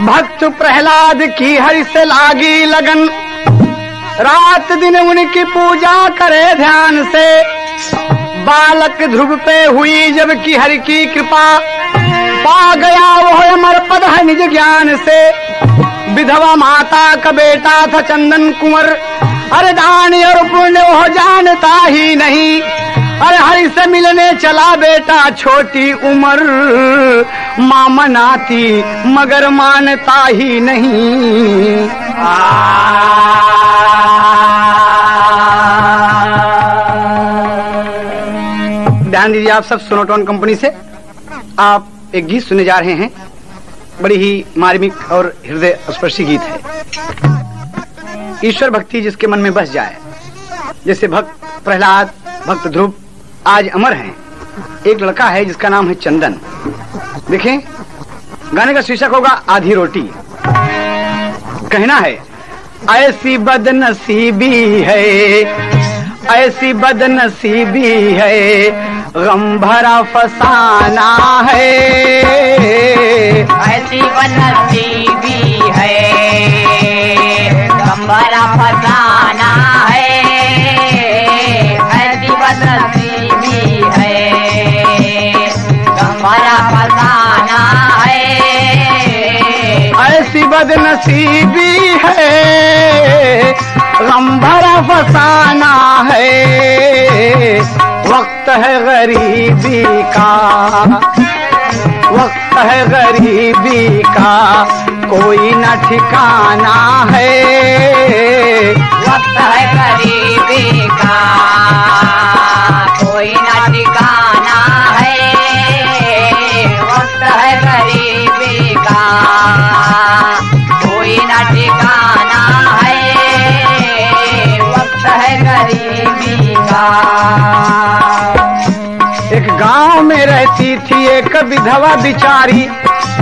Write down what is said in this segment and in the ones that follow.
भक्त प्रहलाद की हरि से लागी लगन, रात दिन उनकी पूजा करे ध्यान से। बालक ध्रुव पे हुई जब की हरि की कृपा, पा गया वो अमर पद है निज ज्ञान से। विधवा माता का बेटा था चंदन कुंवर, अरे दान और पुण्य वो जानता ही नहीं। अरे हरि से मिलने चला बेटा छोटी उम्र, मां मनाती मगर मानता ही नहीं। ध्यान दीजिए आप सब, सोनोटोन कंपनी से आप एक गीत सुने जा रहे हैं। बड़ी ही मार्मिक और हृदय स्पर्शी गीत है। ईश्वर भक्ति जिसके मन में बस जाए, जैसे भक्त प्रहलाद, भक्त ध्रुव आज अमर हैं। एक लड़का है जिसका नाम है चंदन। देखें, गाने का शीर्षक होगा आधी रोटी। कहना है, ऐसी बदनसीबी है, ऐसी बदनसीबी है, गम भरा फसाना है। ऐसी बदनसीबी है, गम भरा फसाना है। ऐसी बदनसीबी है, गम भरा फसाना है। ऐसी बदनसीबी है, गम भरा फसाना है। वक्त है गरीबी का, वक्त है गरीबी का, कोई न ठिकाना है। वक्त है गरीबी का, कोई न ठिकाना है। वक्त है गरीबी का, कोई न ठिकाना है। वक्त है गरीबी का। एक गांव में रहती थी एक विधवा बिचारी,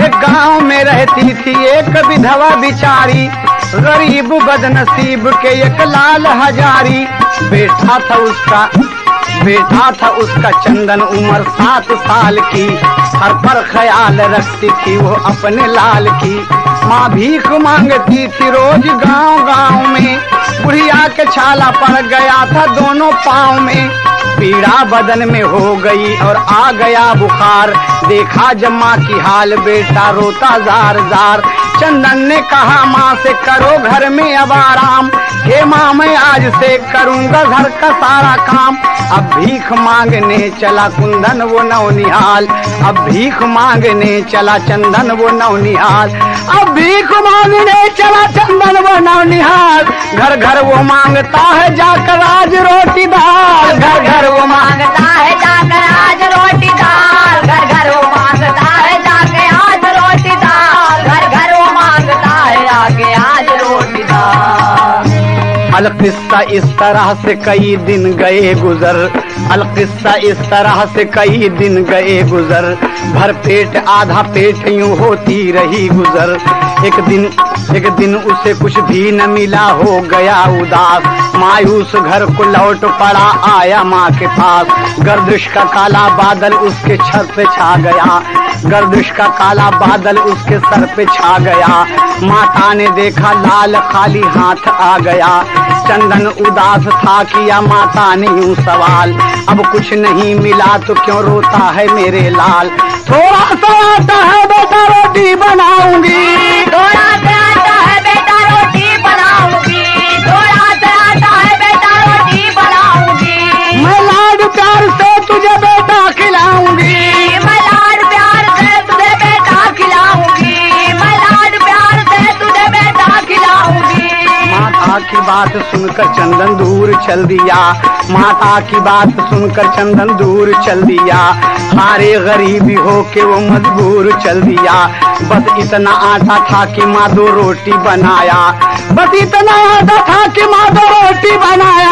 एक गांव में रहती थी एक विधवा बिचारी। गरीब बदनसीब के एक लाल हजारी, बेटा था उसका चंदन, उम्र 7 साल की। हर पर ख्याल रखती थी वो अपने लाल की। माँ भीख मांगती थी रोज गांव गांव में, बुढ़िया के छाला पड़ गया था दोनों पाँव में। पीड़ा बदन में हो गई और आ गया बुखार, देखा जब माँ की हाल बेटा रोता जार जार। चंदन ने कहा माँ से करो घर में अब आराम, हे माँ मैं आज से करूँगा घर का सारा काम। अब भीख मांगने चला कुंदन वो नौनिहाल, अब भीख मांगने चला चंदन वो नौनिहाल। अब भीख मांगने चला चंदन वो नौनिहाल, घर घर वो मांगता है जाकर आज रोटी दाल। घर घर वो मांगता है जाकर आज रोटी दाल। घर घर वो मांगता है जाके आज रोटी दाल। घर घर वो मांगता है जाके आज रोटी दाल। अलकिस्सा इस तरह से कई दिन गए गुजर, अलकिस्सा इस तरह से कई दिन गए गुजर। भर पेट आधा पेट यूं होती रही गुजर। एक दिन उसे कुछ भी न मिला, हो गया उदास। मायूस घर को लौट पड़ा, आया माँ के पास। गर्दिश का काला बादल उसके छत पे छा गया, गर्दिश का काला बादल उसके सर पे छा गया। माता ने देखा लाल खाली हाथ आ गया। चंदन उदास था, किया माता ने यूं सवाल, अब कुछ नहीं मिला तो क्यों रोता है मेरे लाल। थोड़ा सा आता है बेटा रोटी बनाऊंगी, थोड़ा सा आता है बेटा रोटी बनाऊंगी। थोड़ा सा आता है बेटा रोटी बनाऊंगी। मैं लाड प्यार से तुझे बेटा खिलाऊंगी। मैं लाड प्यार से तुझे बेटा खिलाऊंगी। मैं लाड प्यार से तुझे बेटा खिलाऊंगी। माता की बात सुनकर चंदन दूर चल दिया, माता की बात सुनकर चंदन दूर चल दिया। हारे गरीबी हो के वो मजबूर चल दिया। बस इतना आटा था कि माँ 2 रोटी बनाया, बस इतना आटा था कि माँ 2 रोटी बनाया।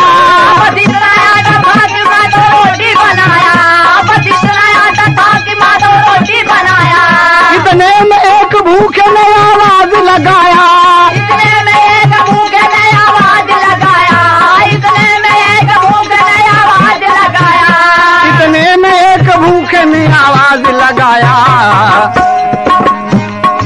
बस इतना आटा था कि माँ 2 रोटी बनाया। बस इतना आटा था कि माँ 2 रोटी बनाया। इतने में एक भूखे ने आवाज लगाया, इतने में एक भूखे ने आवाज लगाया। इतने में एक भूखे ने आवाज लगाया। इतने में एक भूखे ने आवाज लगाया।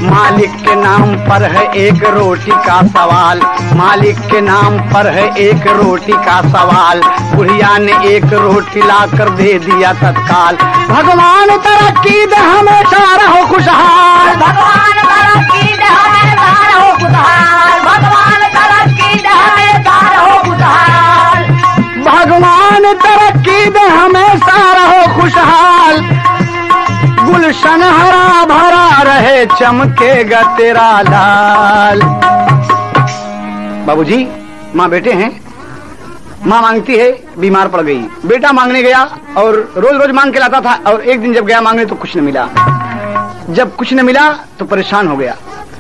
मालिक के के नाम पर है एक रोटी का सवाल, मालिक के नाम पर है एक रोटी का सवाल। बुढ़िया ने एक रोटी लाकर दे दिया तत्काल। भगवान तरक्की दे हमेशा रहो खुशहाल, भगवान तरक्की दे हमेशा रहो खुशहाल, भगवान तरक्की दे हमेशा रहो खुशहाल, भगवान तरक्की दे हमेशा रहो खुशहाल। गुलशन हरा भरा रहे चमकेगा तेरा लाल। बाबूजी, माँ बेटे हैं, माँ मांगती है, बीमार पड़ गई। बेटा मांगने गया और रोज रोज मांग के लाता था, और एक दिन जब गया मांगने तो कुछ न मिला। जब कुछ न मिला तो परेशान हो गया।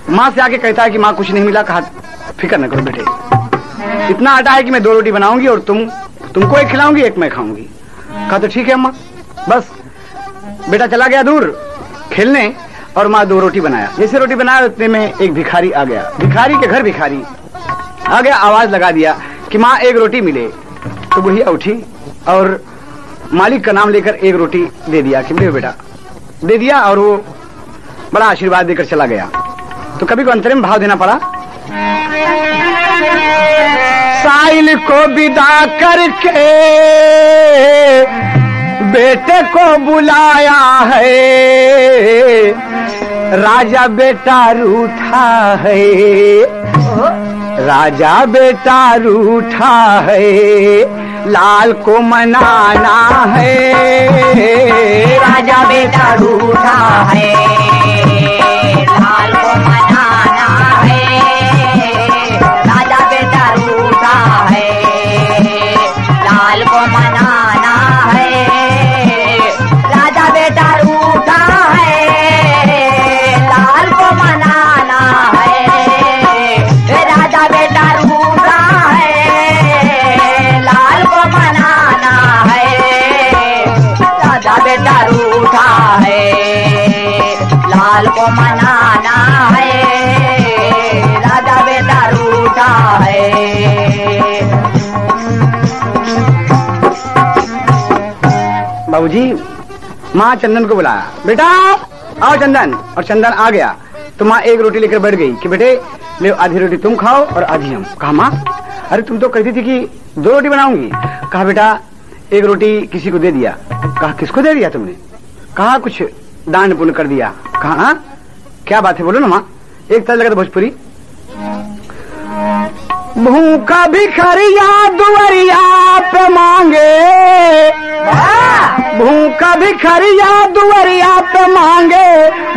माँ से आके कहता है कि माँ कुछ नहीं मिला। कहा फिक्र न करो बेटे, इतना आटा है कि मैं 2 रोटी बनाऊंगी और तुमको एक खिलाऊंगी, एक मैं खाऊंगी। कहा तो ठीक है अम्मा। बस बेटा चला गया दूर खेलने और माँ 2 रोटी बनाया। जैसे रोटी बनाया उतने में एक भिखारी आ गया। भिखारी के घर भिखारी आ गया, आवाज लगा दिया कि माँ एक रोटी मिले। तो बुढ़िया उठी और मालिक का नाम लेकर एक रोटी दे दिया कि ले बेटा, दे दिया। और वो बड़ा आशीर्वाद देकर चला गया। तो कभी को अंतरिम भाव देना पड़ा। साइल को विदा करके बेटे को बुलाया है, राजा बेटा रूठा है, राजा बेटा रूठा है, लाल को मनाना है, राजा बेटा रूठा है, लाल को मनाना है, राजा बेटा रूठा है, लाल को मनाना है, राजा बेटा रूठा है, लाल को मनाना है, राजा बेटा रूठा है, लाल को मनाना है, राजा बेटा रूठा है, लाल को मनाना है, राजा बेटा रूठा है। बाबूजी, माँ चंदन को बुलाया, बेटा आओ चंदन। और चंदन आ गया तो माँ एक रोटी लेकर बैठ गई कि बेटे ले आधी रोटी तुम खाओ और आधी हम। कहा माँ, अरे तुम तो कहती थी कि 2 रोटी बनाऊंगी। कहा बेटा एक रोटी किसी को दे दिया। कहा किसको दे दिया तुमने? कहा कुछ दान पुण्य कर दिया। कहा हाँ, क्या बात है बोलो ना माँ। एक तरह लगा तो भोजपुरी। भूखा भिखरिया दुआरिया पे मांगे, भूखा भिखरिया दुआरिया पे मांगे,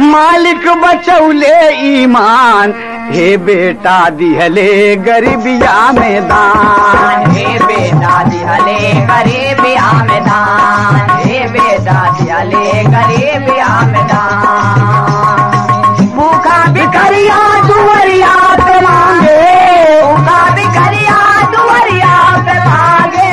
मालिक बचौले ईमान, हे बेटा दिहले गरीबिया में दान, हे बेटा दिहले गरीबिया में दान, हे बेटा दिहले गरीबिया में दान। भूखा भिखरिया दुआरिया पे मांगे, भूखा भिखरिया दुआरिया पे मांगे,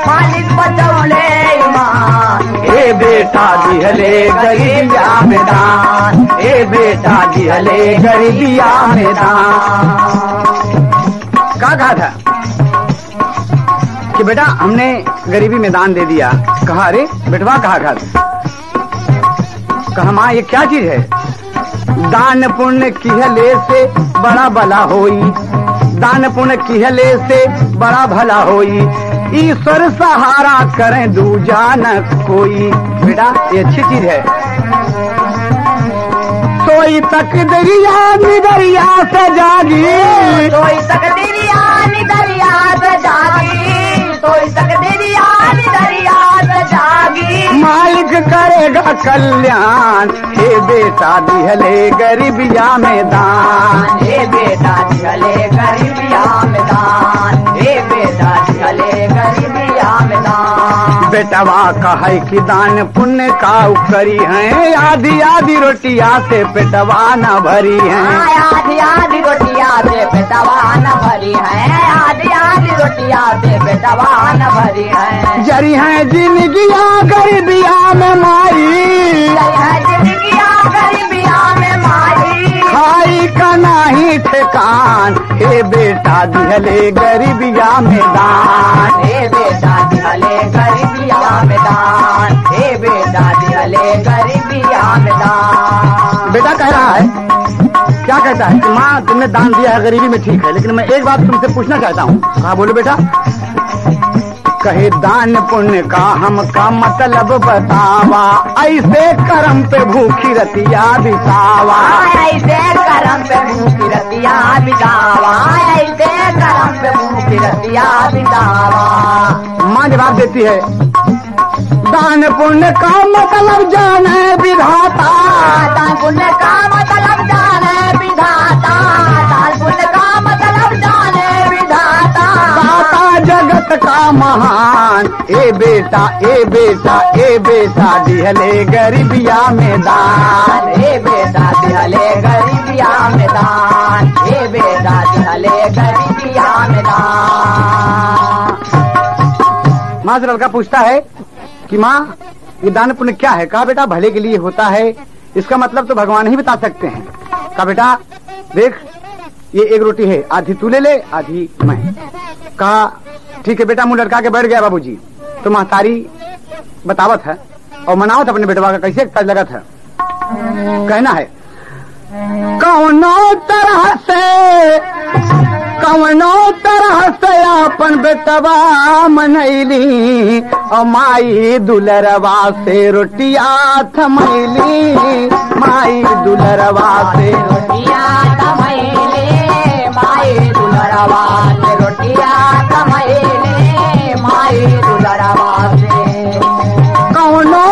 मालिक बचौले ईमान, हे बेटा दिहले गरीबिया में दान, हे बेटा दिहले गरीबिया में दान। क्या कहा था कि बेटा हमने गरीबी में दान दे दिया। कहा अरे बेटवा कहा कहा माँ ये क्या चीज है? दान पुण्य किहले से बड़ा भला होई, दान पुण्य किहले से बड़ा भला होई, ईश्वर सहारा करें दूजा न कोई। बेटा ये अच्छी चीज है। सोई तक दरिया निदरिया से जागी, सोई तक दरिया निदरिया से जागी, सोई तक दरिया निदरिया से जागी, मालिक करेगा कल्याण, हे बेटा दिहले गरीबिया में दान, हे बेटा दिहले गरीबिया में दान, हे बेटा दिहले गरीबिया में दान। बेटवा कहे कि दान पुण्य का करी है, आधी आधी रोटिया से पेटवा न भरी है, आधी आधी रोटिया से पेटवा न भरी है, आधी आधी रोटिया से पेटवा न भरी है। जरी है जिंदगिया गरीबिया में माई, जिंदगिया गरीबिया में माई, खाई का नहीं ठेकान, हे बेटा दिहले गरीबिया में दान, हे बेटा दिहले गरीबिया में दान, हे बेटा दिहले गरीबिया में दान। बेटा कह रहा है क्या कहता है कि माँ तुमने दान दिया है, गरीबी में ठीक है, लेकिन मैं एक बात तुमसे पूछना चाहता हूँ। कहा बोलो बेटा। कहे दान पुण्य का हमका मतलब बतावा, ऐसे कर्म पे भूखी रतिया बितावा, ऐसे कर्म पे भूखी रतिया बितावा, ऐसे कर्म पे भूखी रतिया बितावा। माँ जवाब देती है दान पुण्य का मतलब जाने विधाता, दान पुण्य का मतलब जाने विधाता, दान पुण्य का मतलब जाने विधाता, दाता जगत का महान। ए बेटा ए बेटा ए बेटा दिहले गरीबिया में दान, ए बेटा दिहले गरीबिया में दान, ए बेटा दिहले गरीबिया में दान। माँ से लड़का पूछता है कि माँ ये दान पुण्य क्या है? कहा बेटा भले के लिए होता है, इसका मतलब तो भगवान ही बता सकते हैं। कहा बेटा देख ये एक रोटी है, आधी तू ले ले आधी मैं। कहा ठीक है बेटा। मुंह लड़का के बैठ गया बाबूजी। तो महतारी बतावत है और मनावत अपने बेटवा का कैसे काज लगत है। कहना है कौनो तरह से अपन बेटवा मनैली, और माई दुलरवा से रोटिया थमैली, माई दुलरवा से रोटिया थमैले, माई दुलरवा से रोटिया थमैले, माई दुलरवा से। कौनो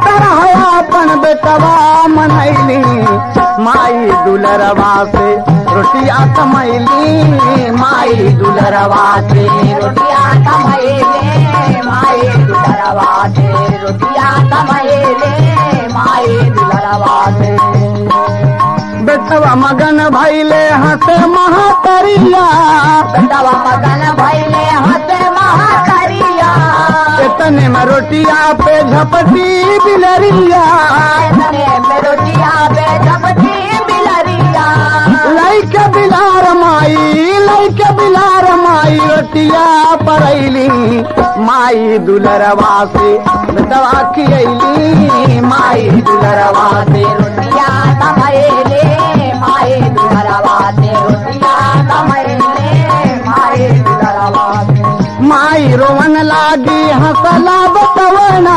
तरह अपन बेटवा मनैली, माई दुलरवा से रोटिया थमैली, माई दुलरवा से रोटिया थमैले, माई दुलरवा से रोटिया थमैले, माई दुलरवा से। बेटवा मगन भैले हंसे महातरिया, बेटवा मगन भैले हंसे महातरिया, इतने में रोटिया पे झपटी बिलरिया, इतने में रोटिया पे झपटी बिलरिया, लैके बिलार माई रोटिया परैली, माई दुलरवा से बेटवा खियैली, माई दुलरवा से रोटिया थमैले, माई दुलरवा से रोटिया थमैले, माई दुलरवा से। माई रोवन लागी हंसला बतवना,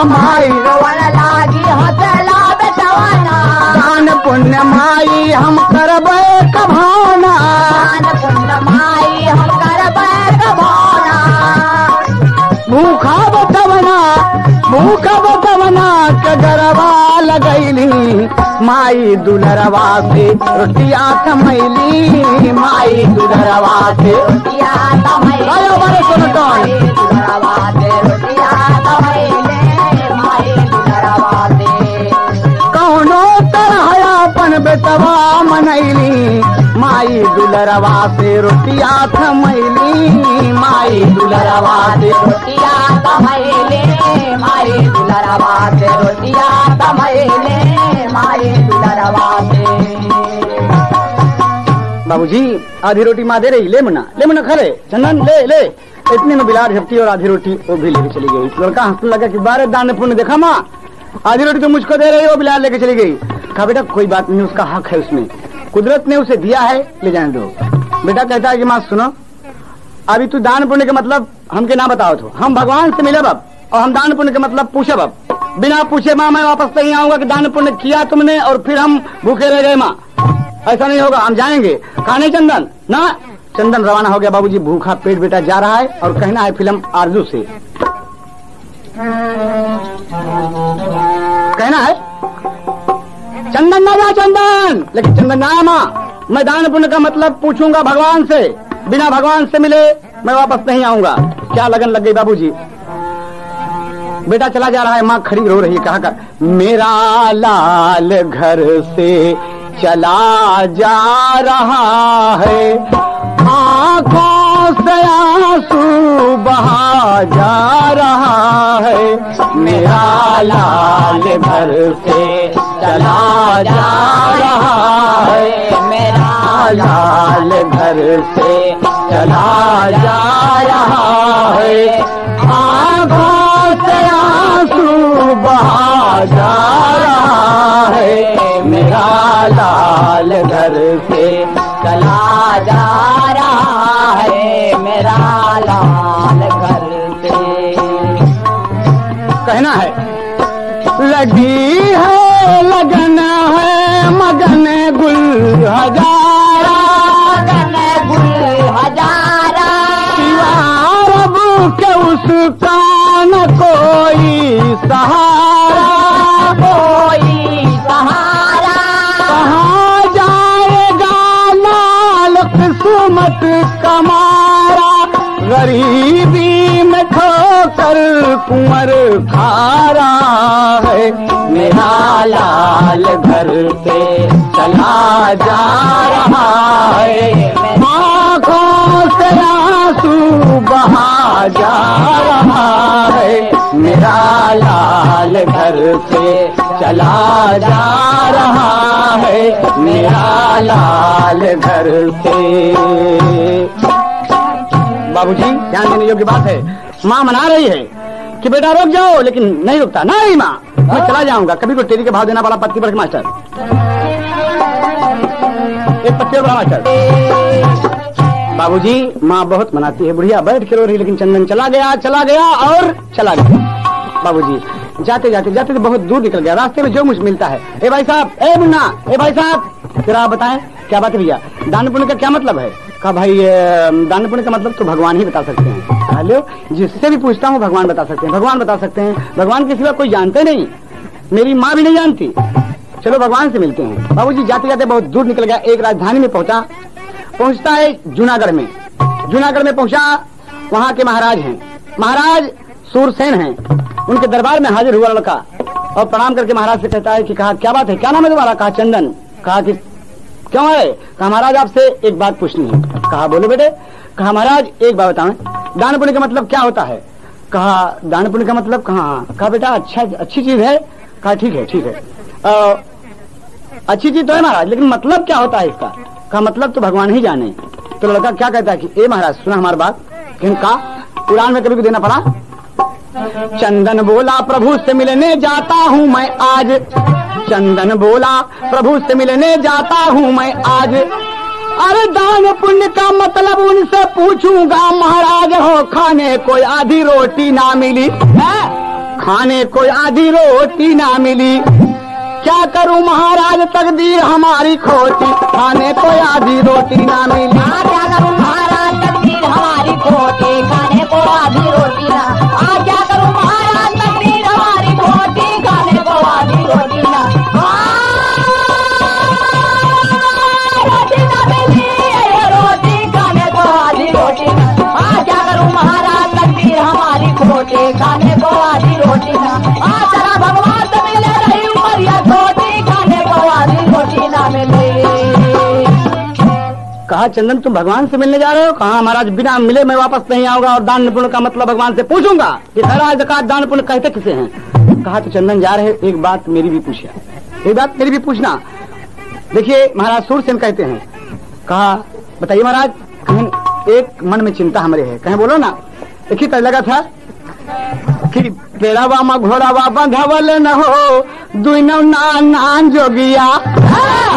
माई रोवन लागी हंसला बतवना, दान पुण्य माई हम करबे कभाना, दान पुण्य माई हम करबे कभाना, भूखा बतवना के गरबा लगैली, माई दुलरवा से रोटिया थमैली, माई दुलरवा से रोटिया थमैले, माई दुलरवा से रोटिया थमैले, माई दुलरवा से। कौनो तरह अपन बेटवा मनैली, माई दुलरवा से रोटिया थमैली, माई दुलरवा से रोटिया थमैले, माई दुलरवा से रोटिया थमैले, माई दुलरवा से। बाबूजी आधी रोटी माँ दे रही, ले मुन्ना खा ले, चंदन ले। इतने में बिलार झपटी और आधी रोटी वो भी लेके चली गई। लड़का हंसने लगा कि बारे दान पुण्य देखा माँ, आधी रोटी तो मुझको दे रही हो, बिलार लेके चली गई। कहा बेटा कोई बात नहीं, उसका हक है, उसमें कुदरत ने उसे दिया है, ले जाने दो। बेटा कहता है कि माँ सुनो, अभी तू दान पुण्य का मतलब हमके ना बताओ तो हम भगवान से मिलब अब, और हम दान पुण्य का मतलब पूछब अब। बिना पूछे माँ मैं वापस नहीं आऊंगा कि दान पुण्य किया तुमने और फिर हम भूखे रह गए। माँ ऐसा नहीं होगा, हम जाएंगे। कहा नहीं चंदन ना। चंदन रवाना हो गया। बाबूजी भूखा पेट बेटा जा रहा है और कहना है फिल्म आरजू से, कहना है चंदन ना जा चंदन, लेकिन चंदन ना माँ, मैं दान पुण्य का मतलब पूछूंगा भगवान से, बिना भगवान से मिले मैं वापस नहीं आऊंगा। क्या लगन लग गई बाबूजी। बेटा चला जा रहा है, माँ खड़ी रो रही है। कहा कर मेरा लाल घर से चला जा रहा है, आंखों से आंसू बहा जा रहा है, मेरा लाल घर से चला जा रहा है, मेरा लाल घर से चला जा रहा है, आंखों से आंसू बहा जा रहा है, मेरा लाल घर से चला जा रहा है मेरा लाल घर से। कहना है लगी है लगन है मगन गुल हजारा, मगन गुल हजारा, सिवा रब के उसका न कोई सहारा, कोई सहारा। कहाँ जाएगा लाल किस्मत कमारा, गरीबी में ठोकर कुंवर खा रहा है मेरा लाल घर से चला जा रहा है, आँखों से आंसू बहा जा रहा है मेरा लाल घर से चला जा रहा है मेरा लाल घर से। बाबूजी ध्यान देने योग्य बात है, माँ मना रही है कि बेटा रुक जाओ, लेकिन नहीं रुकता। नहीं माँ, मैं चला जाऊंगा, कभी को टेरी के भाव देना पड़ा पत्ती पर मास्टर, एक पत्ती पर मास्टर। बाबूजी माँ बहुत मनाती है, बुढ़िया बैठ के रो रही, लेकिन चंदन चला गया और चला गया। बाबूजी जाते जाते जाते तो बहुत दूर निकल गया, रास्ते में जो मुझे मिलता है, ए भाई साहब, ए मुन्ना, ए भाई साहब, फिर आप बताएं क्या बात है भैया, दान पुण्य का क्या मतलब है? कहा भाई दान पुण्य का मतलब तो भगवान ही बता सकते हैं। हेलो, जिससे भी पूछता हूँ भगवान बता सकते हैं, भगवान बता सकते हैं, भगवान के सिवा कोई जानते नहीं, मेरी माँ भी नहीं जानती, चलो भगवान से मिलते हैं। बाबूजी जाते जाते बहुत दूर निकल गया, एक राजधानी में पहुंचता है जूनागढ़ में। जूनागढ़ में पहुंचा, वहाँ के महाराज हैं, महाराज सूरसेन हैं, उनके दरबार में हाजिर हुआ लड़का और प्रणाम करके महाराज से कहता है कि कहा क्या बात है, क्या नाम है तुम्हारा? कहा चंदन। कहा कि क्यों है? कहा महाराज आपसे एक बात पूछनी है। कहा बोलो बेटे। कहा महाराज एक बात बताएं, दान पुण्य का मतलब क्या होता है? कहा दान पुण्य का मतलब कहा बेटा अच्छी चीज है। कहा ठीक है अच्छी चीज तो है महाराज, लेकिन मतलब क्या होता है इसका? कहा मतलब तो भगवान ही जाने। तो लड़का क्या कहता है कि ए महाराज सुना हमारी बात, लेकिन कहा उड़ान में कभी को देना पड़ा। चंदन बोला प्रभु से मिलने जाता हूँ मैं आज, चंदन बोला प्रभु से मिलने जाता हूँ मैं आज, अरे दान पुण्य का मतलब उनसे पूछूंगा महाराज हो, खाने कोई आधी रोटी ना मिली, खाने कोई आधी रोटी ना मिली, क्या करूं महाराज तकदीर हमारी खोटी, खाने कोई आधी रोटी ना मिली, क्या करूं महाराज तकदीर हमारी खोटी, खाने को आधी रोटी ना, क्या करूं महाराज तकदीर हमारी खोटी, खाने को आधी रोटी ना, रोटी ना मिली, रोटी खाने को आधी रोटी ना, क्या करूं महाराज तकदीर हमारी खोटी, खाने को आधी रोटी ना, चला भगवान से मिले रही उमरिया छोटी, खाने को आधी रोटी ना मिली। कहा चंदन तुम भगवान से मिलने जा रहे हो? कहा महाराज बिना मिले मैं वापस नहीं आऊंगा और दान पुण्य का मतलब भगवान से पूछूंगा कि खैराज ज़कात दान पुण्य कहते किसे हैं। कहा तो चंदन जा रहे, एक बात मेरी भी पूछिए, एक बात मेरी भी पूछना। देखिए महाराज सूरसेन कहते हैं, कहा बताइए महाराज, कहीं एक मन में चिंता हमारे है, कहीं बोलो ना। एक ही तरह लगा था कि पेड़ावा मा घोड़ावा बंधवल न हो, दुनो नान जोगिया,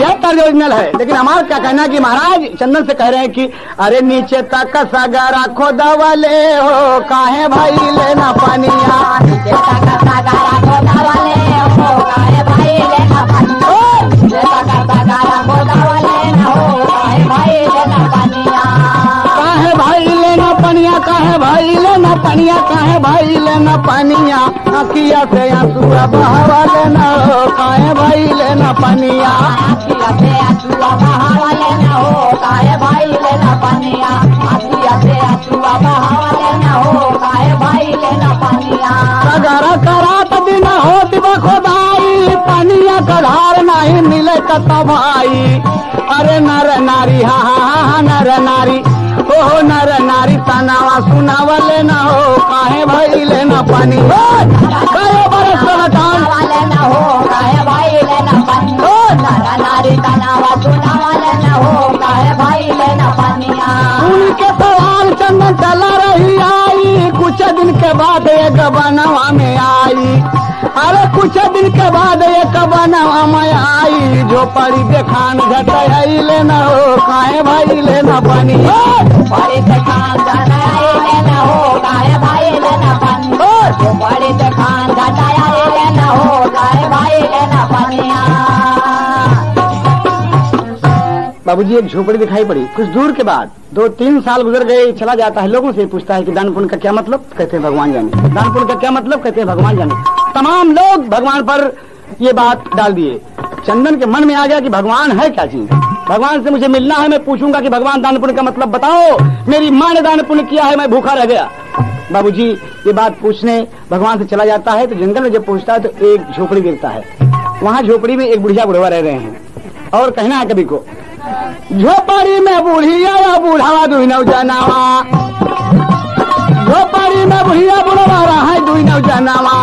यह तर्ज ओरिजिनल है। लेकिन हमारा क्या कहना है कि महाराज चंदन से कह रहे हैं कि अरे नीचे तक सगारा खोदवले हो, काहे भाई लेना पनिया, नीचे तक सगारा खोदवले हो, काहे भाई लेना पनिया, नीचे तक सगारा खोदवले हो, काहे भाई लेना पनिया, काहे भाई लेना पनिया, काहे भाई लेना पनिया, काहे भाई लेना पनिया, अखिया से आंसुआ बहावा लेना हो, काहे भाई लेना पनिया, अखिया से आंसुआ बहावा लेना हो, काहे भाई लेना पनिया, अखिया से आंसुआ बहावा लेना हो, काहे भाई लेना पनिया, सगारा करात बिना होती बखोदाई, पनिया कधार नहीं मिले कता भाई, अरे नर नारी हा नर नारी, ओहो नर नारी तनावा सुनावले न हो, काहे भाई लेना पानी, काहे बरस वाले न हो, काहे भाई लेना पानी, नर नारी तनावा सुनावले न हो, काहे भाई लेना पानिया। उनके सवाल चंदन चला रही आई, कुछ दिन के बाद एक बनवा में आई, अरे कुछ कुछ दिन के बाद एक बनवा में आई झोपड़ी देखान घटाई लेना हो काहे भाई लेना पानी बड़ी दुकान घटाया लेना हो गाय भाई लेना पानी बड़ी दुकान घटाया लेना हो गाय भाई लेना पानिया। बाबूजी एक झोपड़ी दिखाई पड़ी। कुछ दूर के बाद 2-3 साल गुजर गए। चला जाता है, लोगों से पूछता है कि दान पुण्य का क्या मतलब? कहते हैं भगवान जाने। दान पुण्य का क्या मतलब? कहते हैं भगवान जाने। तमाम लोग भगवान पर ये बात डाल दिए। चंदन के मन में आ गया कि भगवान है क्या चीज? भगवान से मुझे मिलना है, मैं पूछूंगा कि भगवान दान पुण्य का मतलब बताओ। मेरी माँ ने दान पुण्य किया है, मैं भूखा रह गया। बाबूजी ये बात पूछने भगवान से चला जाता है तो जंगल में जब पहुंचता है तो एक झोपड़ी गिरता है। वहाँ झोपड़ी में एक बुढ़िया बुढ़वा रह रहे हैं और कहना है कभी को झोपड़ी में बुढ़िया बुढ़ावा दुई नौजनावा, झोपड़ी में बुढ़िया बुढ़वा रहा है दुई नौजनावा।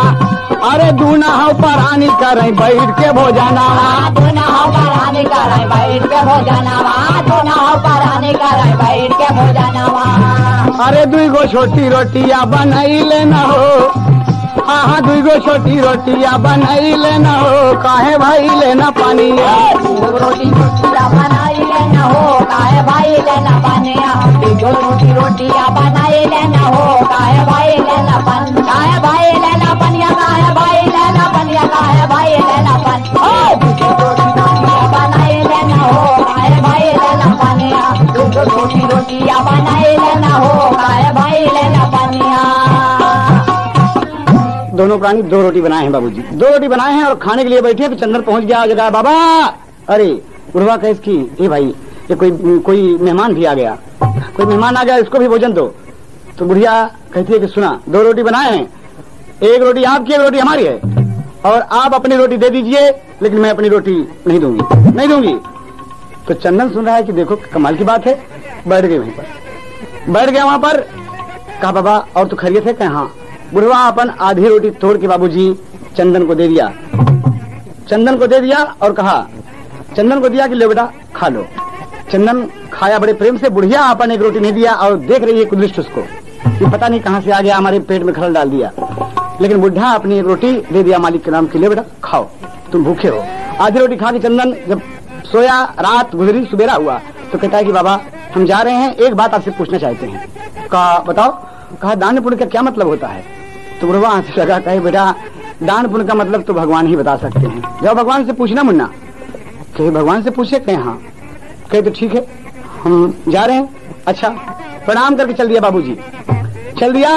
अरे दूना हो परानी करे बैठ के भोजनावा, दूना हो परानी करे बैठ के भोजनावा, दूना हो परानी करे बैठ के भोजनावा। अरे दुई गो छोटी रोटियां बनाई लेना हो, हाँ 2 गो छोटी रोटियां बनाई लेना हो काहे भाई लेना पानी। रोटी रोटियां बनाई लेना हो काहे भाई लेना पानिया। रोटियां बनाई लेना हो काहे भाई लेना पानी। काहे भाई लेना पानिया, काहे भाई लेना पानिया, काहे भाई लेना पानी। रोटियां बनाई लेना हो काहे भाई लेना पानिया। रोटियां बनाई लेना हो काहे भाई लेना पानिया। दोनों प्राणी 2 रोटी बनाए हैं बाबूजी, 2 रोटी बनाए हैं और खाने के लिए बैठे तो चंदन पहुंच गया जगह। बाबा अरे बुढ़वा कह इसकी ए भाई ये कोई मेहमान भी आ गया, कोई मेहमान आ गया, इसको भी भोजन दो। तो बुढ़िया कहती है कि सुना 2 रोटी बनाए हैं, 1 रोटी आपकी 1 रोटी हमारी है और आप अपनी रोटी दे दीजिए लेकिन मैं अपनी रोटी नहीं दूंगी। तो चंदन सुन रहा है कि देखो कमाल की बात है। बैठ गए वहीं पर, बैठ गया वहां पर। कहा बाबा और तो खैरियत है? कहा हाँ। बुढ़वा अपन आधी रोटी तोड़ के बाबूजी चंदन को दे दिया, चंदन को दे दिया और कहा चंदन को दिया कि लो बेटा खा लो। चंदन खाया बड़े प्रेम से। बुढ़िया अपन 1 रोटी नहीं दिया और देख रही है कुदृष्ट उसको, ये पता नहीं कहां से आ गया, हमारे पेट में खलल डाल दिया। लेकिन बुढ़ा अपनी 1 रोटी दे दिया मालिक के नाम के लिए, बेटा खाओ तुम भूखे हो। आधी रोटी खा के चंदन जब सोया, रात गुजरी, सुबेरा हुआ तो कहता है कि बाबा हम जा रहे हैं, एक बात आपसे पूछना चाहते हैं। कहा बताओ। कहा दान पुण्य का क्या मतलब होता है? तो बुढ़वा हंसने लगा, कहे बेटा दान पुण्य का मतलब तो भगवान ही बता सकते हैं, जाओ भगवान से पूछना मुन्ना। कहे भगवान से पूछे? कहे हाँ। कहे तो ठीक है हम जा रहे हैं। अच्छा प्रणाम करके चल दिया बाबूजी, चल दिया।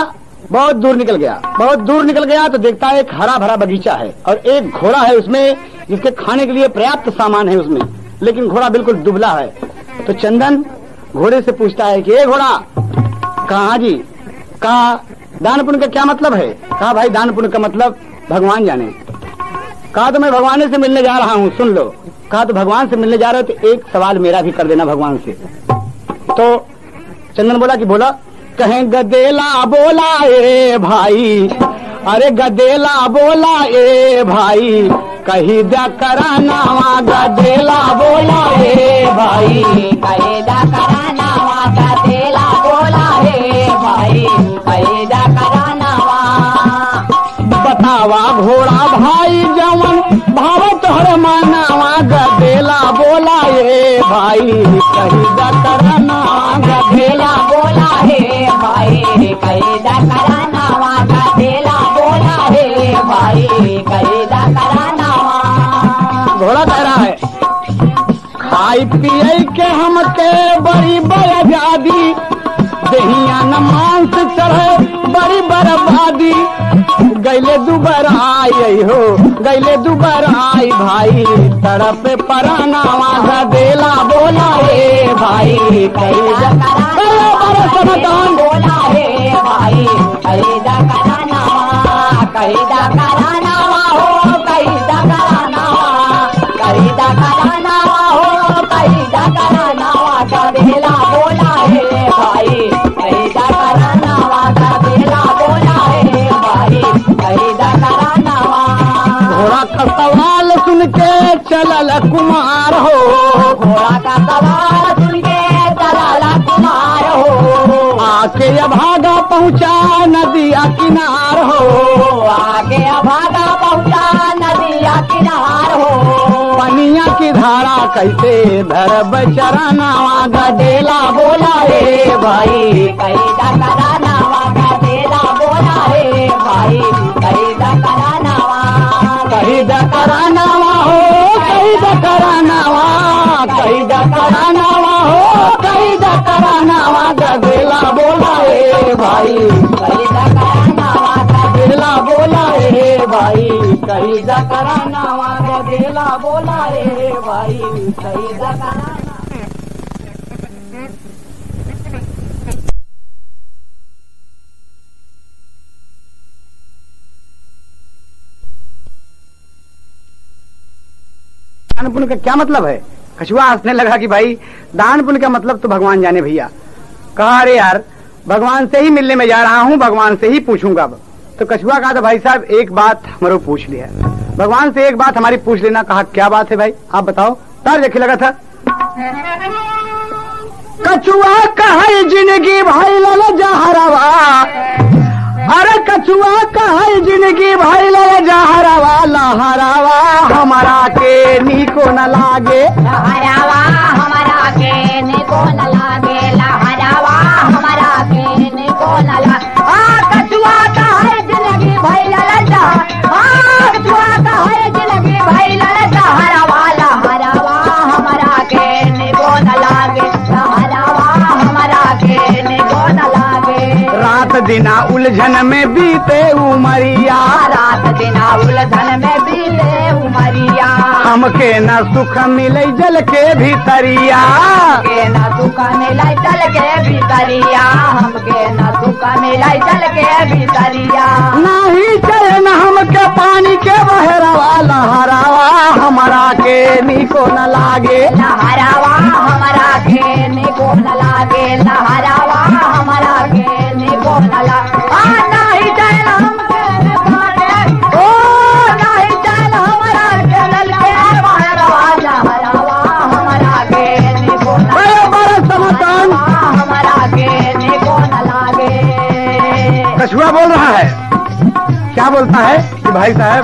बहुत दूर निकल गया तो देखता है एक हरा भरा बगीचा है और एक घोड़ा है उसमें जिसके खाने के लिए पर्याप्त सामान है उसमें, लेकिन घोड़ा बिल्कुल दुबला है। तो चंदन घोड़े से पूछता है कि ए घोड़ा। कहा जी। कहा दान पुण्य का क्या मतलब है? कहा भाई दान पुण्य का मतलब भगवान जाने। कहा तो मैं भगवान से मिलने जा रहा हूँ, सुन लो। कहा तो भगवान से मिलने जा रहे हो तो एक सवाल मेरा भी कर देना भगवान से। तो चंदन बोला कि बोला। कहें गदेला बोला ए भाई, अरे गदेला बोला ए भाई, कही दा करानावा। गदेला बोला ए भाई, कही दा करानावा। गदेला बोला ए भाई, कही दा करानावा। बतावा घोड़ा भाई जवन भाव तोहर मानावा। गदेला बोला ए भाई, कही दा करानावा। गदेला बोला हे भाई, कही दा करानावा। गदेला बोला हे भाई, कही दा करानावा। घोड़ा कह रहा है खाई पिए के हमके बड़ी बर्बादी, दहिया न मांस चढ़े बड़ी बर्बादी। गैले दुबर आई हो, गैले दुबर आई भाई, तरफ परानावा। गदेला बोला ए भाई, कही दा करानावा। बोला हे भाई, कही दा करानावा। कही दा करानावा हो, कही दा करानावा। कही दा करानावा हो, कही दा करानावा। गदेला बोला हे भाई, कही दा करानावा। गदेला बोला हे भाई, कही दा करानावा। घोड़ा का सवाल सुन के चलल कुमार हो, घोड़ा का सवाल सुन के चलल कुमार हो। आके भागा पहुँचा नदिया किनार हो, आगे भागा पहुँचा कैसे धरब चरनावा गदेला बोला रे भाई कैदा करानावा गदेला बोला रे भाई कैदा करानावा कैद करानावा हो कैद करानावा कैद करानावा हो कैद करानावा गदेला बोला रे भाई कैदा करानावा गदेला बोला रे भाई कैद करानावा गदेला बोला रे भाई कैदा करानावा दान पुण्य का क्या मतलब है? कछुआ हंसने लगा कि भाई दान पुण्य का मतलब तो भगवान जाने भैया। कहा अरे यार भगवान से ही मिलने में जा रहा हूँ, भगवान से ही पूछूंगा अब। तो कछुआ कहा था भाई साहब एक बात हमारो पूछ लिया, भगवान से एक बात हमारी पूछ लेना। कहा क्या बात है भाई आप बताओ। तार देखे लगा था कछुआ कहा जिंदगी भाई लाल जहरवा, अरे कछुआ कहा जिंदगी भाई लाल जहरवा लहरावा हमारा के नीको न लागे लहरावा हमारा के निको न लागे लहरावा हमारा के निको न लागे कछुआ का है जिंदगी भाई ललचा कछुआ का है जिंदगी भाई ललचा हरावा लहरावा हमारा के निको न लागे लहरावा हमारा के निको न लागे रात दिना उलझन में बीते उमरिया रात दिना उलझन में बीते उमरिया हमके न सुख मिले जल के भीतरिया हमके न सुख मिलाई चल के भीतरिया हमके न सुख मिलाई चल के भीतरिया नहीं चले न हमके पानी के बहरवा लहरावा हमारा के नीको न लागे लहरावा हमारा के निको न लागे लहरावा हमारा के निको न लागे नहीं चल हमके ओ नहीं चल हमारा के लल के बहरवा लहरावा हमारा के निको न बड़े समतन हमारा के निको न लागे कछुआ बोल रहा है। क्या बोलता है कि भाई साहब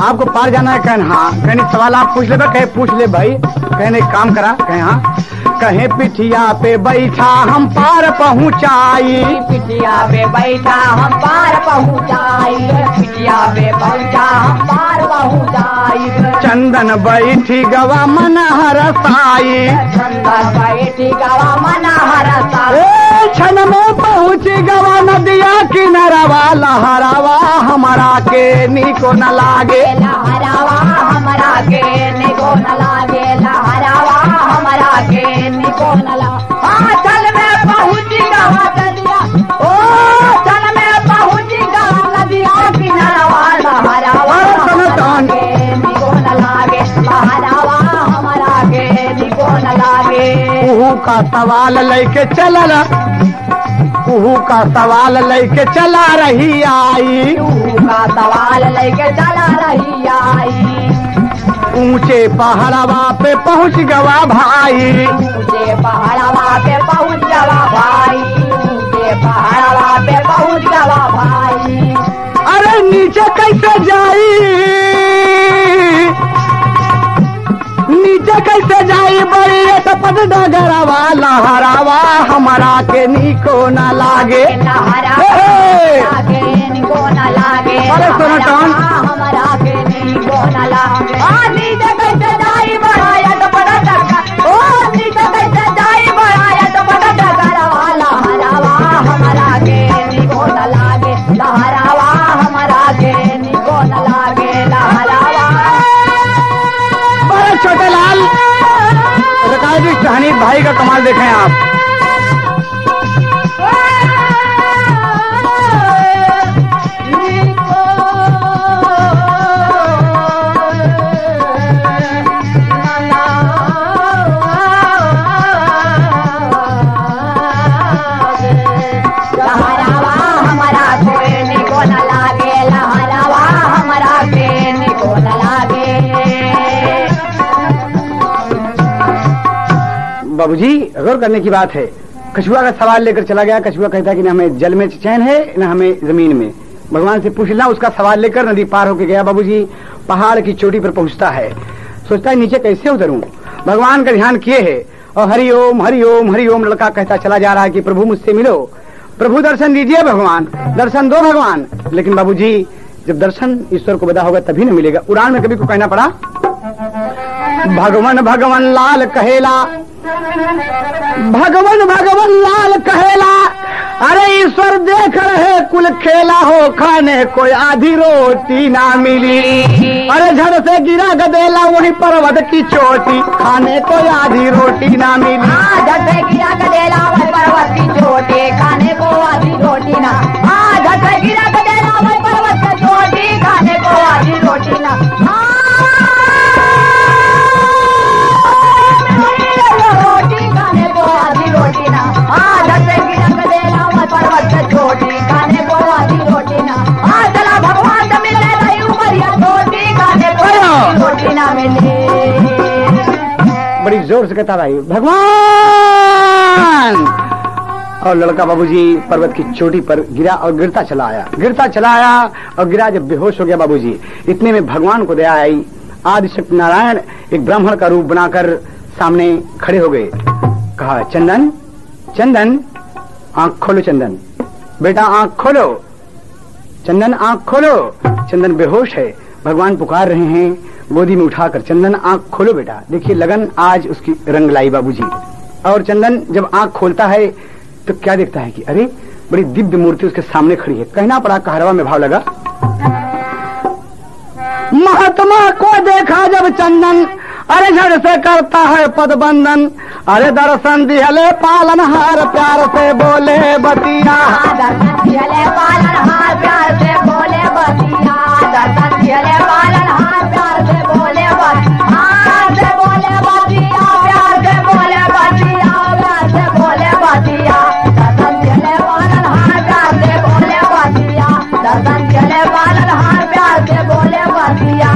आपको पार जाना है? कहन हाँ। कहने सवाल आप पूछ ले, कहे पूछ ले भाई। कहने काम करा, कहे हाँ। कहे पिठिया पे बैठा हम पार पहुँचाई पिटिया पे बैठा हम पार पहुँचाई पिटिया पे पहुँचा हम पार पहुँचाई चंदन बैठी गवा मन हरसाई चंदन बैठी गवा मन हरसा क्षण में पहुँच गवा नदिया किनारवा लहरावा हमारा के नीको न लागे लहरावा हमारा के निको न लागे लहरावा हमारा के निको न लागे चल में पहुँच गवा नदिया ओ चल में पहुँच गवा नदिया किनारवा लहरावा हमारा के निको न लागे लहरावा हमारा के निको न लागे कुहू का सवाल लेके चलला कुहू का सवाल लेके चला रही आई का सवाल लेके चला रही आई ऊंचे पहाड़वा पे पहुँच गवा भाई ऊंचे पहाड़वा पे पहुँच गवा भाई ऊंचे पहाड़वा पे पहुँच गवा भाई अरे नीचे कैसे जाई नीचे कैसे जाई बड़ी टपट डगरवा लहरावा हमारा के नीको न लागे लहरावा के निको न लागे अरे सुनो टॉन। हमारा के निको न लागे नीचे कैसे जाई बड़ा टपट डगर ओ नीचे कैसे जाई बड़ा टपट डगरवा लहरावा हमारा के निको न लागे लहरावा हमारा के निको न लागे लहरावा बड़े छोटे लाल रकाजी शहनी भाई का कमाल देखें आप। लहरावा हमारा के निको न लागे लहरावा हमारा के निको न लागे बाबूजी गौर करने की बात है। कछुआ का सवाल लेकर चला गया। कछुआ कहता है कि न हमें जल में चैन है न हमें जमीन में। भगवान से पूछ लेना। उसका सवाल लेकर नदी पार होके गया। बाबूजी पहाड़ की चोटी पर पहुंचता है, सोचता है नीचे कैसे उतरूं। भगवान का ध्यान किए है और हरि ओम हरि ओम हरि ओम लड़का कहता चला जा रहा है कि प्रभु मुझसे मिलो, प्रभु दर्शन दीजिए, भगवान दर्शन दो भगवान। लेकिन बाबूजी जब दर्शन ईश्वर को बता होगा तभी न मिलेगा। उड़ान में कभी को कहना पड़ा भगवान भगवान लाल कहेला, भगवान भगवान लाल कहेला, अरे ईश्वर देख रहे कुल खेला हो, खाने कोई आधी रोटी ना मिली। अरे झड़ से गिरा गदेला वही पर्वत की चोटी, खाने कोई आधी रोटी ना मिली। झट से गिरा गदेला वही पर्वत की चोटी, खाने को आधी रोटी ना। झट से गिरा गदेला वही पर्वत की चोटी, खाने को आधी रोटी ना। रोटी खाने को आधी रोटी ना। झट से गिरा गदेला वही पर्वत की चोटी, खाने को आधी रोटी ना। चला भगवान से मिलने रही उमरिया छोटी, खाने को आधी रोटी ना मिली। बड़ी जोर से कहता भाई भगवान। और लड़का बाबूजी पर्वत की चोटी पर गिरा और गिरता चला आया और गिरा। जब बेहोश हो गया बाबूजी, इतने में भगवान को दया आई। आदिशक्ति नारायण एक ब्राह्मण का रूप बनाकर सामने खड़े हो गए। कहा चंदन चंदन आंख खोलो, चंदन बेटा आंख खोलो, चंदन आंख खोलो। चंदन बेहोश है, भगवान पुकार रहे हैं गोदी में उठाकर, चंदन आंख खोलो बेटा। देखिए लगन आज उसकी रंग लाई बाबूजी। और चंदन जब आंख खोलता है तो क्या देखता है कि अरे बड़ी दिव्य मूर्ति उसके सामने खड़ी है। कहना पड़ा, कहरवा में भाव लगा, महात्मा को देखा जब चंदन, अरे झड़ से करता है पदबंधन। अरे दर्शन दिहले पालनहार प्यार से बोले बतिया, दर्शन दिहले पालनहार प्यार से बोले बतिया, दर्शन दिहले पालनहार प्यार से बोले बतिया, से बोले बतिया, प्यार से बोले बतिया, प्यार से बोले बतिया, दर्शन दिहले पालनहार प्यार से बोले बतिया, दर्शन दिहले पालनहार प्यार से बोले बतिया।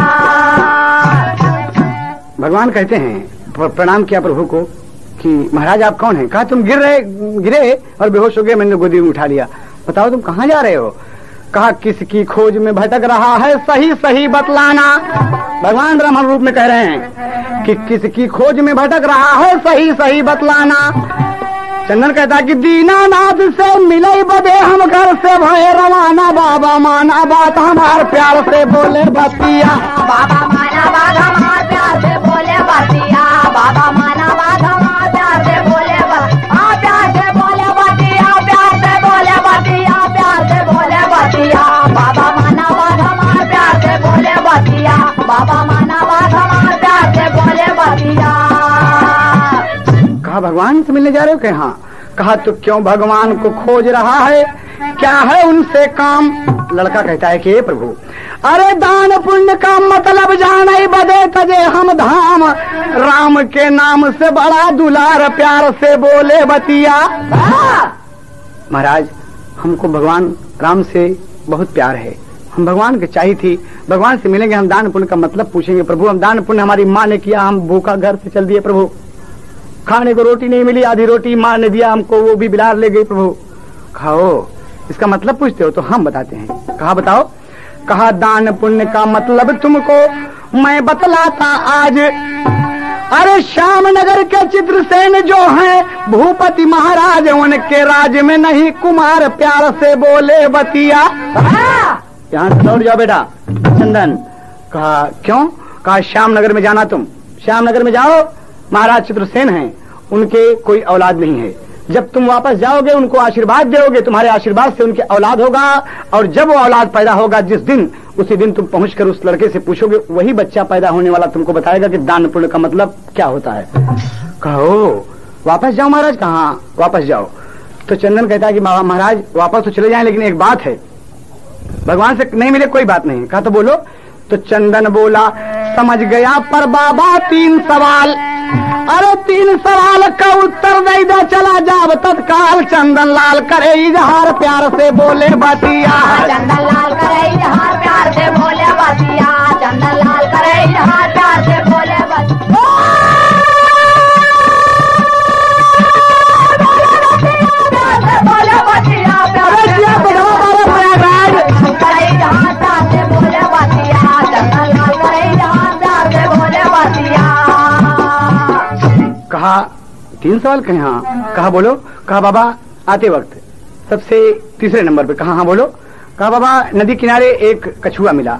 भगवान कहते हैं, प्रणाम किया प्रभु को कि महाराज आप कौन हैं? कहा तुम गिरे और बेहोश हो गए, मैंने गोदी में उठा लिया। बताओ तुम कहाँ जा रहे हो? कहा किसकी खोज में भटक रहा है, सही सही बतलाना। भगवान ब्राह्मण रूप में कह रहे हैं कि किसकी खोज में भटक रहा है, सही सही बतलाना। चंदन कहता कि दीनानाथ से मिले बदे हम घर से भय रवाना, बाबा माना बात हमार प्यार से बोले बतिया, बाबा माना बात हमार प्यार से बोले बतिया, बाबा माना बात हमार प्यार से बोले प्यार से बोले बतिया, प्यार से बोले बतिया, प्यार से बोले बतिया, बाबा माना बात हमार प्यार से बोले बतिया, बाबा माना बात हमार प्यार से बोले बतिया। कहा भगवान से मिलने जा रहे हो? कहा हाँ। कहा तो क्यों भगवान को खोज रहा है, क्या है उनसे काम? लड़का कहता है कि हे प्रभु, अरे दान पुण्य का मतलब जाने बदे तजे हम धाम, राम के नाम से बड़ा दुलार प्यार से बोले बतिया। महाराज हमको भगवान राम से बहुत प्यार है, हम भगवान के चाहिए थी, भगवान से मिलेंगे, हम दान पुण्य का मतलब पूछेंगे प्रभु। हम दान पुण्य हमारी माँ ने किया, हम भूखा घर से चल दिए प्रभु, खाने को रोटी नहीं मिली, आधी रोटी माँ ने दिया हमको, वो भी बिलार ले गई प्रभु। खाओ, इसका मतलब पूछते हो तो हम बताते हैं। कहा बताओ? कहा दान पुण्य का मतलब तुमको मैं बतलाता आज। अरे श्यामनगर के चित्रसेन जो हैं भूपति महाराज, उनके राज में नहीं कुमार प्यार से बोले बतिया। यहाँ से दौड़ जाओ बेटा चंदन। कहा क्यों? कहा श्यामनगर में जाना, तुम श्यामनगर में जाओ, महाराज चित्रसेन हैं, उनके कोई औलाद नहीं है। जब तुम वापस जाओगे उनको आशीर्वाद दोगे, तुम्हारे आशीर्वाद से उनके औलाद होगा, और जब वो औलाद पैदा होगा जिस दिन, उसी दिन तुम पहुंचकर उस लड़के से पूछोगे, वही बच्चा पैदा होने वाला तुमको बताएगा कि दान पुण्य का मतलब क्या होता है। कहो वापस जाओ महाराज। कहाँ वापस जाओ? तो चंदन कहता है कि महाराज वापस तो चले जाएं, लेकिन एक बात है, भगवान से नहीं मिले कोई बात नहीं। कहा तो बोलो। तो चंदन बोला समझ गया पर बाबा 3 सवाल। अरे 3 सवाल का उत्तर नहीं दे चला जाब तत्काल। चंदन लाल करे इजहार प्यार से बोले बतिया, चंदन लाल करे इजहार प्यार से बोले बतिया, चंदन लाल करे इजहार प्यार से बोले बतिया। कहा 3 सवाल कहे? हाँ। कहा बोलो। कहा बाबा आते वक्त सबसे तीसरे नंबर पे। कहा हाँ बोलो। कहा बाबा नदी किनारे एक कछुआ मिला,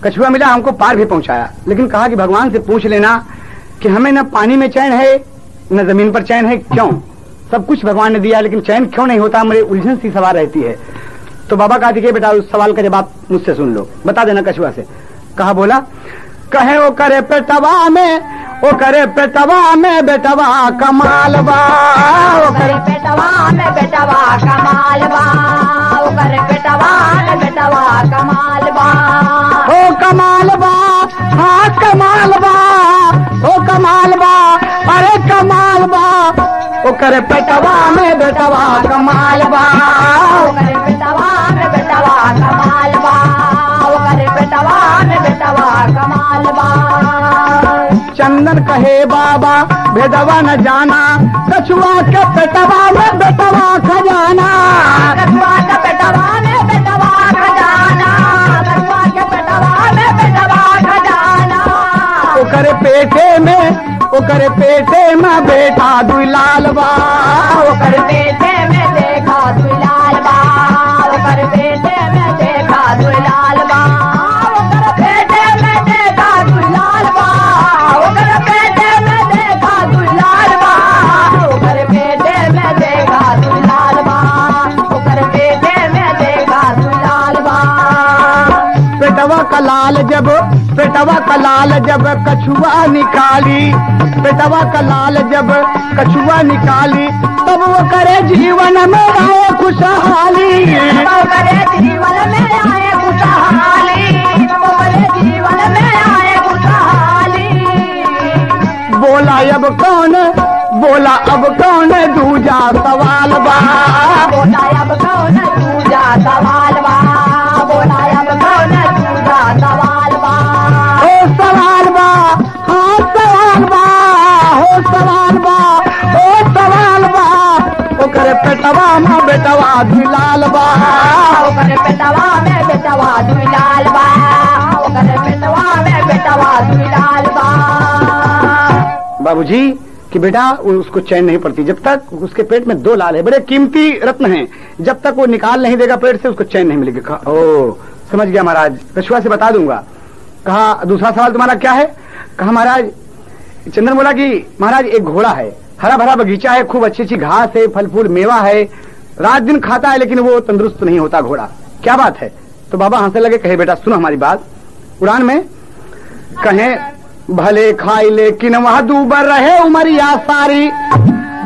कछुआ मिला हमको पार भी पहुंचाया, लेकिन कहा कि भगवान से पूछ लेना कि हमें न पानी में चैन है न जमीन पर चैन है, क्यों? सब कुछ भगवान ने दिया लेकिन चैन क्यों नहीं होता? मेरी उलझन सी सवाल रहती है। तो बाबा कहा कि बेटा उस सवाल का जवाब मुझसे सुन लो, बता देना कछुआ से। कहा बोला। कहे ओ करे पेटवा में, ओ करे पेटवा में बेटवा कमाल बा, ओ करे पेटवा में बेटवा कमाल बा, ओ करे पेटवा में बेटवा कमाल बा, ओ कमाल बा, हाँ कमाल बा, ओ कमाल बा, अरे कमाल बा, ओ करे पेटवा में बेटवा कमाल बा, ओ करे पेटवा में बेटवा कमाल बा, ओ करे पेटवा में बेटवा कमाल बा। चंदन कहे बाबा भेदवा न जाना, कछुआ के पेटवा में बेटवा खजाना, कछुआ के पेटवा में बेटवा खजाना, कछुआ के पेटवा में बेटवा खजाना, ओकरे पेटे में बेटा दुलाल बा, ओकर पेटे में देखा दुलाल बा, ओकर पेटे में देखा दुलाल बा, ओकर पेटे में देखा दुलाल बा, ओकर पेटे में देखा दुलाल बा, ओकर पेटे में देखा दुलाल बा, ओकर पेटे में देखा दुलाल बा। पेटवा का लाल जब कछुआ निकाली, पेटवा का लाल जब कछुआ निकाली, तब वो करे जीवन में आए खुशहाली, वो करे जीवन में आए खुशहाली, वो करे जीवन में आए खुशहाली। बोला अब कौन दूजा सवाल बा, बोला अब कौन दूजा सवाल बा, बोला अब कौन दूजा सवाल बा, हो सवाल बा, हाँ सवाल बा, हो सवाल बा, हो सवाल बा, ओकर पेटवा में बेटवा दुलाल बा, ओकर पेटवा में बेटवा दुलाल बा, ओकर पेटवा में बेटवा दुलाल बा। बाबूजी कि बेटा उसको चैन नहीं पड़ती, जब तक उसके पेट में 2 लाल है, बड़े कीमती रत्न हैं, जब तक वो निकाल नहीं देगा पेट से उसको चैन नहीं मिलेगी। कहा ओ समझ गया महाराज, कछुआ से बता दूंगा। कहा दूसरा सवाल तुम्हारा क्या है? कहा महाराज, चंदन बोला कि महाराज एक घोड़ा है, हरा भरा बगीचा है, खूब अच्छी अच्छी घास है, फल फूल मेवा है, रात दिन खाता है लेकिन वो तंदुरुस्त नहीं होता घोड़ा, क्या बात है? तो बाबा हंसने लगे, कहे बेटा सुनो हमारी बात। उड़ान में कहे भले खाई लेकिन वह दूबर रहे उमरिया सारी,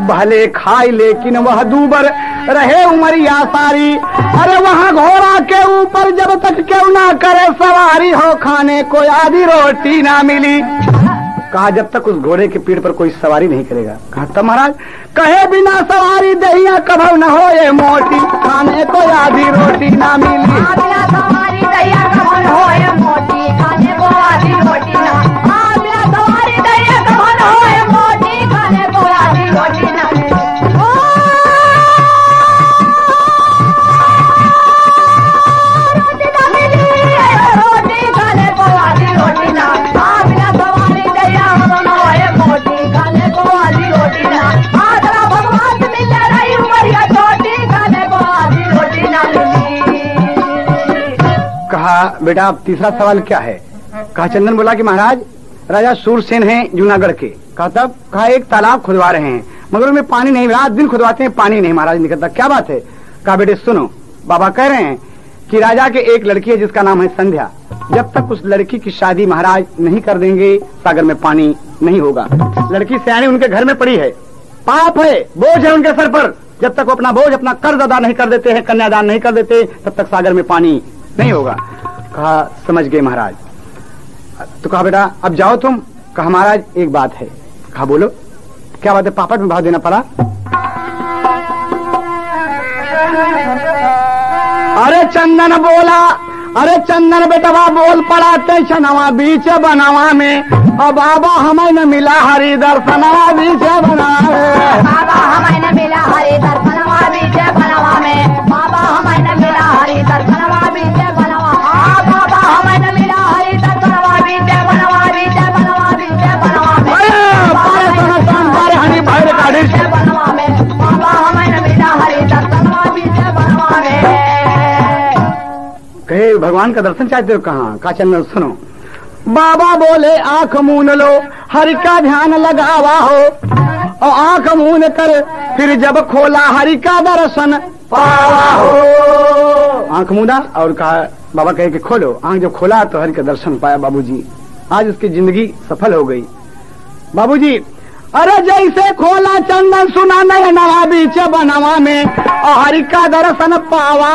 भले खाई लेकिन वह दूबर रहे उमरिया सारी, अरे वहाँ घोड़ा के ऊपर जब तक क्यों ना करे सवारी, हो खाने को आधी रोटी ना मिली। कहा जब तक उस घोड़े के पीठ पर कोई सवारी नहीं करेगा। कहा तब महाराज? कहे बिना सवारी दहिया कभव न हो ये मोटी, खाने को आधी रोटी ना मिली, बिना सवारी दहिया कभव हो ये मोटी, खाने को आधी रोटी ना, बिना सवारी दहिया कभव हो ये मोटी, खाने को आधी रोटी ना। रोटी ना मिली, रोटी खाने को आधी रोटी ना, बिना सवारी दहिया कभव हो ये मोटी, खाने को आधी रोटी ना, जरा भगवान से मिल रही उमरिया छोटी, खाने को आधी रोटी ना मिली। कहा बेटा अब तीसरा सवाल क्या है? कहा चंदन बोला कि महाराज राजा सूरसेन हैं जूनागढ़ के। कहा तब? कहा एक तालाब खुदवा रहे हैं मगर उनमें पानी नहीं, रात दिन खुदवाते हैं पानी नहीं महाराज निकलता, क्या बात है? कहा बेटे सुनो, बाबा कह रहे हैं कि राजा के एक लड़की है जिसका नाम है संध्या, जब तक उस लड़की की शादी महाराज नहीं कर देंगे सागर में पानी नहीं होगा। लड़की सियाणी उनके घर में पड़ी है, पाप है, बोझ है उनके सर पर, जब तक वो अपना बोझ अपना कर्ज अदा नहीं कर देते हैं, कन्यादान नहीं कर देते, तब तक सागर में पानी नहीं होगा। कहा समझ गए महाराज। तो कहा बेटा अब जाओ तुम। कहा महाराज एक बात है। कहा बोलो क्या बात है? पापड़ में भाव देना पड़ा। अरे चंदन बोला, अरे चंदन बेटवा बोल पड़ा टेंशनवा बीच बनावा में, और बाबा हमें न मिला हरि दर्शनवा बीच बनावे, बाबा हमें न मिला हरि दर्शनवा बीच बनवा में, बाबा हमें न मिला हरि दर्शनवा बीच बनवा, बाबा हमें न मिला हरि दर्शनवा बीच बनवा, बीच बनवा, बीच बनवा में, हरि भगवान का दर्शन चाहते हो? कहाँ? का चंदन सुनो। बाबा बोले आंख मून लो, हरि का ध्यान लगावा हो, और आंख मून कर फिर जब खोला हरि का दर्शन पावा हो। आंख मूना और कहा, बाबा कहे कि खोलो। आंख जब खोला तो हरि का दर्शन पाया बाबूजी। आज उसकी जिंदगी सफल हो गई बाबूजी। अरे जैसे खोला चंदन सुना नवा बीच बनवा में, और हरि का दर्शन पावा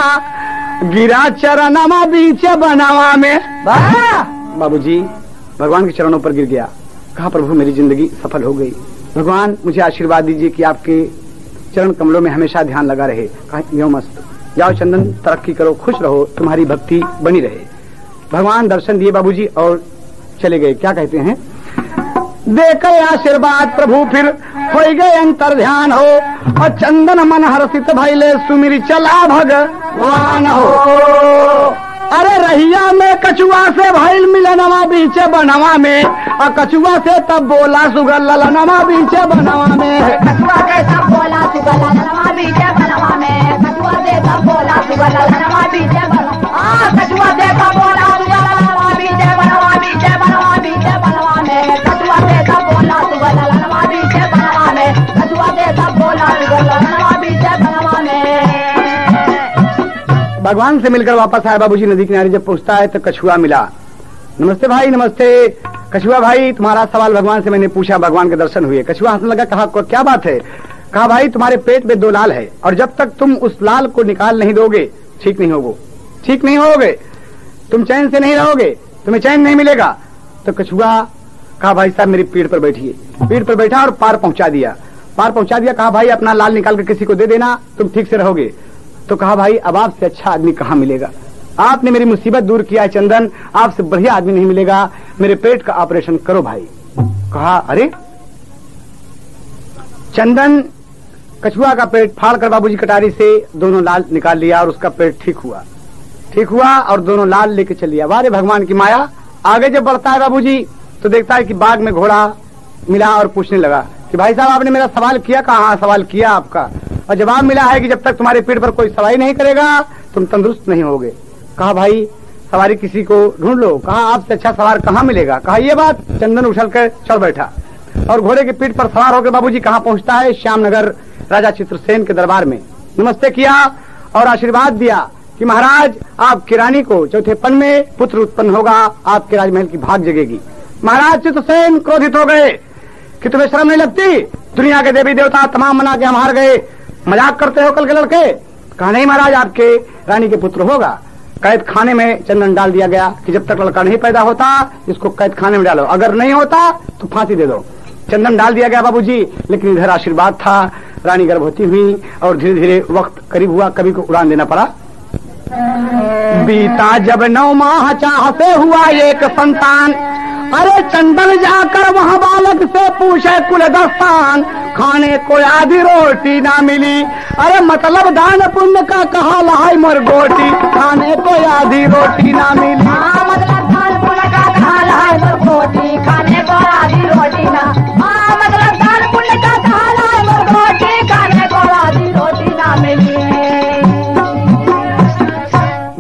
गिरा चरणवा बीच बनवा में। बाबूजी भगवान के चरणों पर गिर गया। कहा प्रभु मेरी जिंदगी सफल हो गई, भगवान मुझे आशीर्वाद दीजिए कि आपके चरण कमलों में हमेशा ध्यान लगा रहे। कहा यो मस्त, जाओ चंदन तरक्की करो, खुश रहो, तुम्हारी भक्ति बनी रहे। भगवान दर्शन दिए बाबूजी और चले गए। क्या कहते हैं? देकर आशीर्वाद प्रभु फिर हो गए अंतर ध्यान हो, और चंदन मन हर्षित भइले सुमिर चला भगवान हो। अरे रहिया में कछुआ से भइल मिलनवा बीचे बनवा में, और कछुआ से तब बोला सुगल ललनवा बीचे बनवा में। कछुआ से तब बोला सुगल ललनवा बीचे बनवा में। कछुआ से तब बोला सुगल ललनवा बीचे बनवा। कछुआ से तब बोला सुगल ललनवा बीचे बनवा बीचे बनवा बीचे बनवा में। कछुआ से तब बोला सुगल ललनवा बीचे बनवा में। कछुआ से तब बोला सुगल ललनवा बीचे बनवा में। भगवान से मिलकर वापस आया बाबूजी। नदी किनारे जब पहुंचता है तो कछुआ मिला। नमस्ते भाई, नमस्ते। कछुआ भाई तुम्हारा सवाल भगवान से मैंने पूछा, भगवान के दर्शन हुए। कछुआ हंसने लगा। कहा क्या बात है? कहा भाई तुम्हारे पेट में 2 लाल है, और जब तक तुम उस लाल को निकाल नहीं दोगे ठीक नहीं होगे, ठीक नहीं होगे, तुम चैन से नहीं रहोगे, तुम्हें चैन नहीं मिलेगा। तो कछुआ कहा भाई साहब मेरी पीठ पर बैठिए। पीठ पर बैठा और पार पहुंचा दिया, पार पहुंचा दिया। कहा भाई अपना लाल निकाल कर किसी को दे देना, तुम ठीक से रहोगे। तो कहा भाई अब आपसे अच्छा आदमी कहाँ मिलेगा, आपने मेरी मुसीबत दूर किया है चंदन, आपसे बढ़िया आदमी नहीं मिलेगा, मेरे पेट का ऑपरेशन करो भाई। कहा अरे चंदन कछुआ का पेट फाड़ कर बाबूजी कटारी से दोनों लाल निकाल लिया, और उसका पेट ठीक हुआ और दोनों लाल लेके चल लिया। वारे भगवान की माया। आगे जब बढ़ता है बाबूजी तो देखता है कि बाग में घोड़ा मिला और पूछने लगा कि भाई साहब आपने मेरा सवाल किया? कहा हाँ सवाल किया आपका, और जवाब मिला है कि जब तक तुम्हारे पेट पर कोई सवारी नहीं करेगा तुम तंदुरुस्त नहीं होगे। कहा भाई सवारी किसी को ढूंढ लो। कहा आपसे अच्छा सवार कहाँ मिलेगा? कहा ये बात। चंदन उछल कर चढ़ बैठा और घोड़े के पीठ पर सवार होकर बाबूजी कहाँ पहुंचता है? श्यामनगर राजा चित्रसेन के दरबार में नमस्ते किया और आशीर्वाद दिया कि महाराज आपकी रानी को चौथे पन में पुत्र उत्पन्न होगा, आपके राजमहल की भाग जगेगी। महाराज चित्रसेन क्रोधित हो गए कि तुम्हें शर्म नहीं लगती? दुनिया के देवी देवता तमाम मना के हम हार गए, मजाक करते हो कल के लड़के। कहा नहीं महाराज आपके रानी के पुत्र होगा। कैद खाने में चंदन डाल दिया गया कि जब तक लड़का नहीं पैदा होता इसको कैद खाने में डालो, अगर नहीं होता तो फांसी दे दो। चंदन डाल दिया गया बाबूजी, लेकिन इधर आशीर्वाद था, रानी गर्भवती हुई और धीरे धीरे वक्त करीब हुआ, कभी को उड़ान देना पड़ा। बीता जब 9 माह चाह से हुआ एक संतान, अरे चंदन जाकर वहाँ बालक से पूछे कुल दस्तान, खाने को आधी रोटी ना मिली, अरे मतलब दान पुण्य का कहा लहाई मोर गोटी, खाने को आधी रोटी ना मिली। मतलब दान पुण्य का कहा लहाई मोर गोटी, खाने को आधी रोटी ना। मतलब दान पुण्य का कहा लहाई मोर गोटी, खाने को आधी रोटी ना मिली।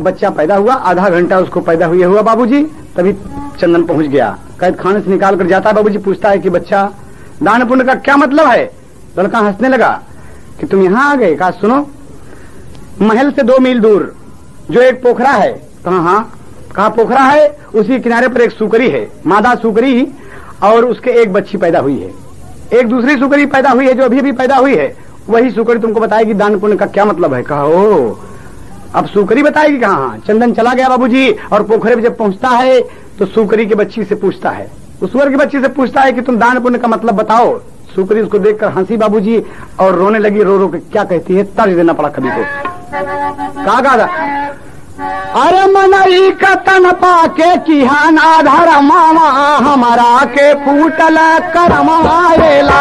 बच्चा पैदा हुआ, आधा घंटा उसको पैदा हुआ बाबूजी, तभी चंदन पहुंच गया। कैद खाने से निकाल कर जाता है बाबूजी, पूछता है कि बच्चा दान पुण्य का क्या मतलब है? लड़का हंसने लगा कि तुम यहाँ आ गए। कहा सुनो, महल से 2 मील दूर जो एक पोखरा है। कहा हाँ। कहा पोखरा है, उसी किनारे पर एक सुकरी है, मादा सुकरी, और उसके एक बच्ची पैदा हुई है। एक दूसरी सुकरी पैदा हुई है जो अभी भी पैदा हुई है, वही सुकरी तुमको बताएगी दान पुण्य का क्या मतलब है। कहा ओ अब सुकरी बताएगी। कहा हाँ। चंदन चला गया बाबूजी और पोखरे में जब पहुंचता है तो सुकरी की बच्ची से पूछता है, उस सुअर की बच्ची से पूछता है कि तुम दान पुण्य का मतलब बताओ। सुकरी उसको देखकर हंसी बाबूजी और रोने लगी, रो रो के क्या कहती है, तर्ज देना पड़ा कभी को। कहा अरे मनई का तन पाके किहा नाधर मामा, हमारा के फूटल करमाएला।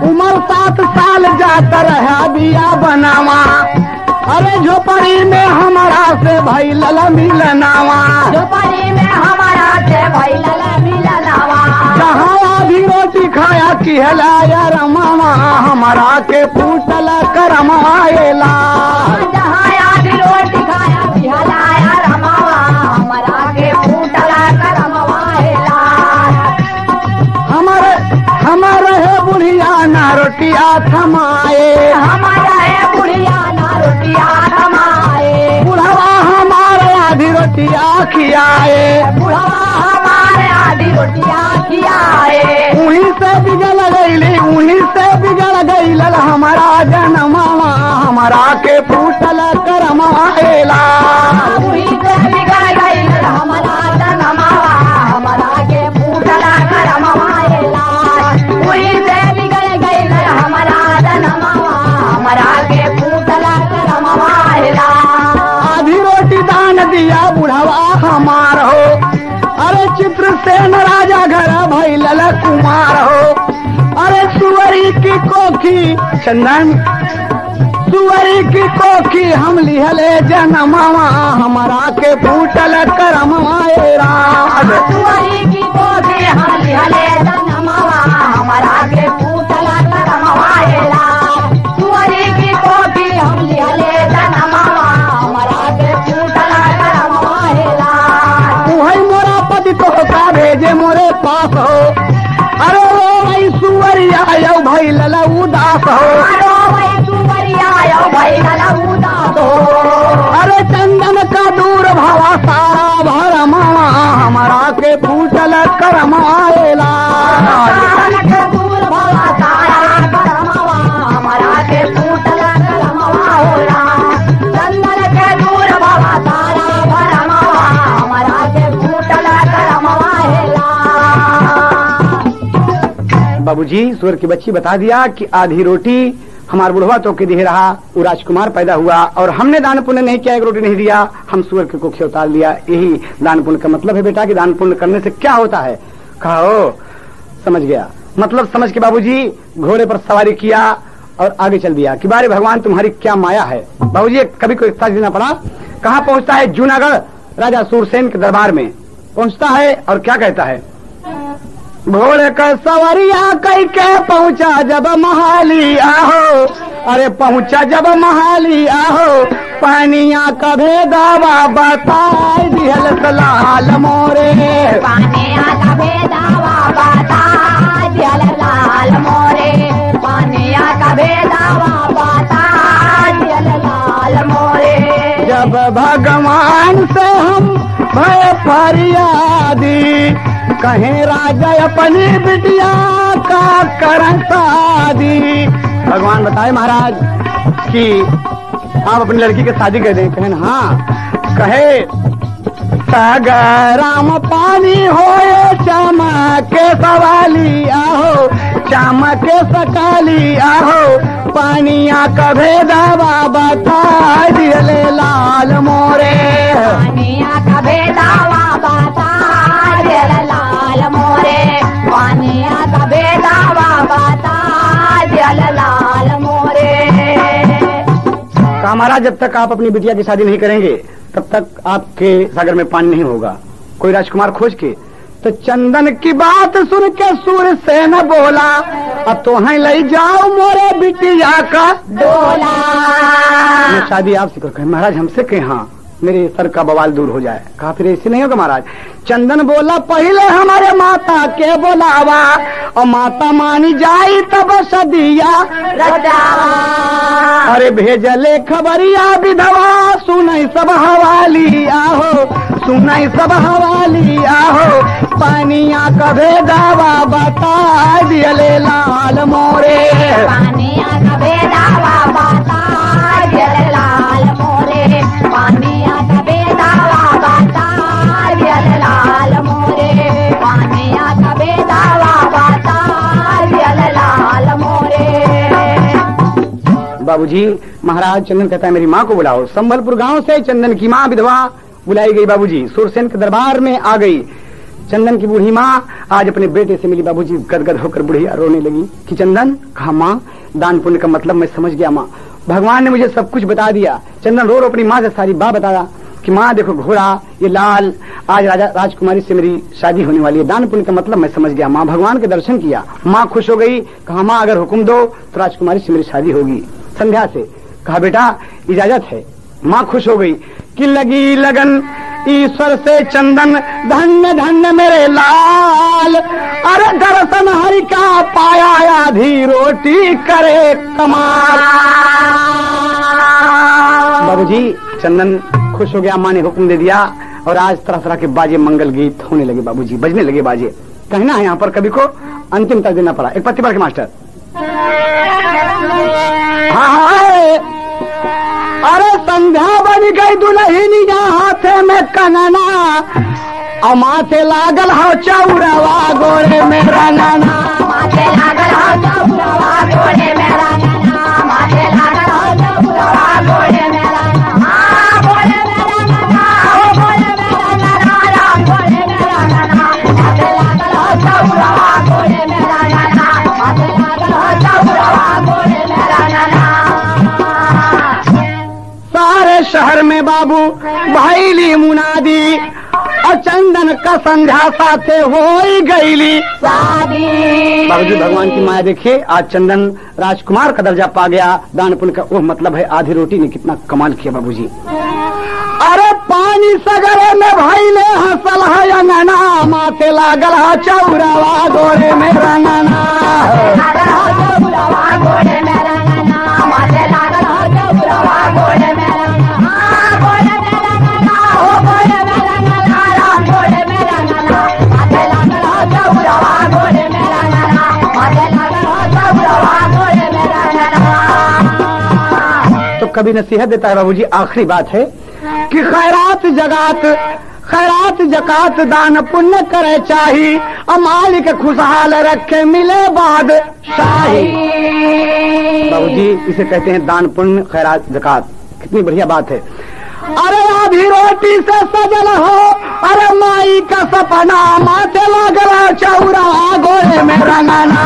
उमर 7 साल जाता रहा दिया बनावा, अरे झोपड़ी में हमारा से भाई लला मिलनावा, झोपड़ी में हमारा से भाई लला मिलनावा, जहाँ आधी रोटी खाया की हलाया रमावा, हमारा के फूटल करमाएला। जहाँ आधी रोटी खाया की हलाया रमावा, हमारा के फूटल करमाएला। हमारे है बुढ़िया ना रोटिया थमाए, हमारा है बुढ़िया ना रोटिया थमाए, बुढ़वा हमारे आधी रोटिया खियाए, बुढ़वा हमारे आधी रोटिया खियाए। उन्हीं से बिगड़ गईली, उन्हीं से बिगड़ गईल हमारा जनमावा, हमारा के फूटल करमाएला। उन्हीं से बिगड़ गईल हमारा जनमावा, हमारा के फूटल करमाएला। उन्हीं से बिगड़ गईल हमारा जनमावा, हमारा के फूटल करमाएला। आधी रोटी दान दिया बुढ़वा हमार हो, अरे चित्रसेन राजा घर भइल कुमार हो। अरे सुअरी की कोखी चंदन, सुअरी की कोखी हम लिहले जनमावा, हमारा के फूटल करमाएला। सुअरी की कोखी हम लिहले जनमावा, हमारा के फूटल करमाएला। सुअरी की कोखी हम लिहले जनमावा, हमारा के फूटल करमाएला। वही मोरा पति तो का भेजे मोरे पास हो, अरे वो भाई सुअरी आयो भाई लला उदास हो। अरे भाई सुअरिया आयो भाई लला उदास हो। अरे चंदन का दूर भावा सारा भरमावा, हमारा के फूटल करमाएला। चंदन के दूर भवा सारा करमावा, हमारा के फूटल करमाएला। चंदन के दूर भवा सारा भरमावा, हमारा के फूटल करमाएला। बाबूजी सुअर की बच्ची बता दिया कि आधी रोटी हमार बुढ़वा तो के दिए रहा, वो राजकुमार पैदा हुआ और हमने दान पुण्य नहीं किया, एक रोटी नहीं दिया, हम सुअर के कुखे उतार लिया। यही दान पुण्य का मतलब है बेटा कि दान पुण्य करने से क्या होता है। कहो समझ गया, मतलब समझ के बाबूजी घोड़े पर सवारी किया और आगे चल दिया कि बारे भगवान तुम्हारी क्या माया है। बाबूजी कभी को एक देना पड़ा। कहाँ पहुंचता है? जूनागढ़ राजा सूरसेन के दरबार में पहुंचता है और क्या कहता है? घोड़े का सवारिया कई के पहुंचा जब महाली आहो, अरे पहुंचा जब महाली आहो, पानिया का भेदावा बताए दिहल सलाल मोरे। पानिया का भेदावा बताए दिहल लाल मोरे। पानिया का भेदावा बताए दिहल लाल मोरे। जब भगवान से हम भय फरियादी, कहें राजा अपनी बिटिया का करन शादी। भगवान बताए महाराज कि आप अपनी लड़की की शादी कर दें। कहें हाँ। कहे सागराम पानी होए चमके सवाली आहो, चमके सकाली आहो, पानिया का भेदावा बता दिले लाल मोरे। पानिया का भेदावा बता दिले लाल मोरे। पानिया का भेदावा बता दिले लाल मोरे। महाराज जब तक आप अपनी बिटिया की शादी नहीं करेंगे तब तक आपके सागर में पानी नहीं होगा। कोई राजकुमार खोज के तो चंदन की बात सुन के सूरसेन बोला, अब तो है ले जाओ मोरे बिटिया का डोला। मैं शादी आपसे कर। महाराज हमसे कहे हाँ, मेरे सर का बवाल दूर हो जाए। कहा फिर ऐसे नहीं होगा महाराज। चंदन बोला पहले हमारे माता के बोलावा, और माता मानी जाई तब सदिया रचावा। अरे भेजले खबरिया विधवा, सुनई सब हवाली आहो, सुनई सब हवाली आहो, पानिया का भेदावा बता दियले लाल मोरे। पानिया का भेदावा बता दियले लाल मोरे। पानिया का भेदावा बता दियले लाल मोरे। पानिया का भेदावा बता दियले लाल मोरे। बाबूजी महाराज चंदन कहता है मेरी माँ को बुलाओ। संबलपुर गांव से चंदन की माँ विधवा बुलाई गई। बाबूजी सूरसेन के दरबार में आ गई। चंदन की बूढ़ी माँ आज अपने बेटे से मिली। बाबूजी गदगद होकर बुढ़िया रोने लगी कि चंदन। कहा माँ दान पुण्य का मतलब मैं समझ गया माँ। भगवान ने मुझे सब कुछ बता दिया। चंदन रो रो अपनी माँ से सारी बात बताया कि माँ देखो घोड़ा ये लाल, आज राजा राजकुमारी से मेरी शादी होने वाली है। दान पुण्य का मतलब मैं समझ गया। माँ भगवान के दर्शन किया, माँ खुश हो गई। कहा माँ अगर हुक्म दो तो राजकुमारी से मेरी शादी होगी। संध्या से कहा बेटा इजाजत है। माँ खुश हो गई कि लगी लगन ईश्वर से चंदन, धन्य धन्य मेरे लाल। अरे दर्शन हरि का पाया, आधी रोटी करे कमाल। बाबूजी चंदन खुश हो गया, माँ ने हुक्म दे दिया और आज तरह तरह के बाजे मंगल गीत होने लगे बाबूजी, बजने लगे बाजे। कहना है यहाँ पर कवि को अंतिम तक देना पड़ा। एक पत्ती पर के मास्टर अरे संध्या बन गई दुल्हनी हाथे में कंगना, और माथे लागल हो चौरवा गोरे में रंगना। माथे लागल हो चौरवा गोरे में रंगना, माथे लागल हो चौरवा गोरे में रंगना, गोरे में रंगना, गोरे में रंगना, गोरे में रंगना। माथे लागल हो चौरवा गोरे में रंगना, माथे लागल हो चौरवा गोरे में रंगना। सारे शहर में बाबू भाईली मुनादी, और चंदन का संध्या साथे हो गईली शादी। बाबूजी भगवान की माया देखिए, आज चंदन राजकुमार का दर्जा पा गया। दान पुण्य का वो मतलब है आधी रोटी ने कितना कमाल किया बाबूजी। अरे पानी सगरे में भाई ने हंसल है अंगना, माथे लागल है चौरवा गोरे में रंगना। तो कभी नसीहत देता है बाबूजी, आखिरी बात है कि खैरात जकात दान पुण्य करे चाही, और मालिक खुशहाल रखे मिले बाद शाही। बाबूजी इसे कहते हैं दान पुण्य खैरात जकात। कितनी बढ़िया बात है। अरे आधी रोटी से सजल हो, अरे माई का सपना, माथे लागल चौरा गोरे में रंगना।